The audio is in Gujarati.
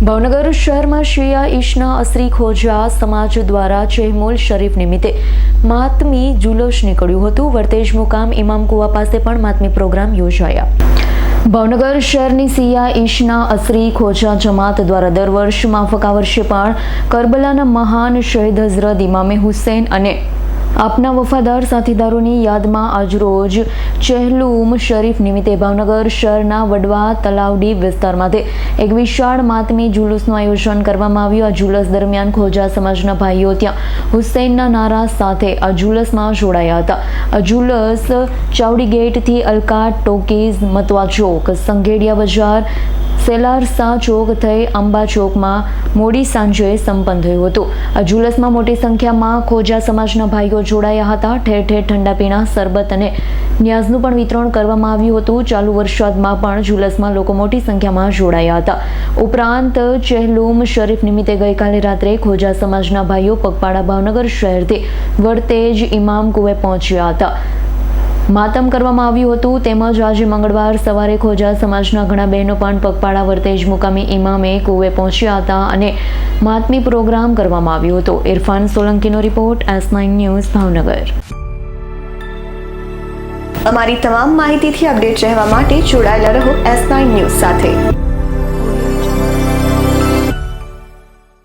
ભાવનગર શહેરમાં શિયા ઈશના અસરી ખોજા સમાજ દ્વારા ચહેમુલ શરીફ નિમિત્તે માતમી જુલુસ નીકળ્યું હતું। વર્તેજ મુકામ ઇમામ કુવા પાસે પણ માતમી પ્રોગ્રામ યોજાયા। ભાવનગર શહેરની શિયા ઈશના અસરી ખોજા જમાત દ્વારા દર વર્ષ માફક આ વર્ષે પણ કરબલાના મહાન શહીદ હઝરત ઇમામે હુસૈન અને આપના વફાદાર સાથીદારોની યાદમાં આજરોજ ચહેલુમ શરીફ નિમિત્તે ભાવનગર શહેરના વડવા તલાવડી વિસ્તારમાંથી એક વિશાળ માતમી જુલુસનું આયોજન કરવામાં આવ્યું। આ જુલુસ દરમિયાન ખોજા સમાજના ભાઈઓ ત્યાં હુસૈનના નારા સાથે આ જુલુસમાં જોડાયા હતા। આ જુલુસ ચાવડી ગેટથી અલકા ટોકીઝ, મતવા ચોક, સંઘેડિયા બજાર, સેલારસા ચોક થઈ અંબા ચોકમાં મોડી સાંજે સંપન્ન થયું હતું। આ જુલુસમાં મોટી સંખ્યામાં ખોજા સમાજના ભાઈઓ જોડાયા હતા। ઠેર ઠેર ઠંડા પીણા, શરબત અને ન્યાઝનું પણ વિતરણ કરવામાં આવ્યું હતું। ચાલુ વરસાદમાં પણ જુલુસમાં લોકો મોટી સંખ્યામાં જોડાયા હતા। ઉપરાંત ચહેલુમ શરીફ નિમિત્તે ગઈકાલે રાત્રે ખોજા સમાજના ભાઈઓ પગપાળા ભાવનગર શહેરથી વર્તેજ ઇમામ કુવે પહોંચ્યા હતા। માતમ કરવામાં આવ્યું હતું। તેમજ આજે મંગળવાર સવારે ખોજા સમાજના ઘણા બહેનો પણ પગપાળા વર્તેજ મુકામી ઇમામે કુવે પહોંચ્યા હતા અને માતમી પ્રોગ્રામ કરવામાં આવ્યો હતો। ઇરફાન સોલંકીનો રિપોર્ટ, S9 ન્યૂઝ, ભાવનગર। અમારી તમામ માહિતીથી અપડેટ રહેવા માટે જોડાયેલા રહો S9 ન્યૂઝ સાથે।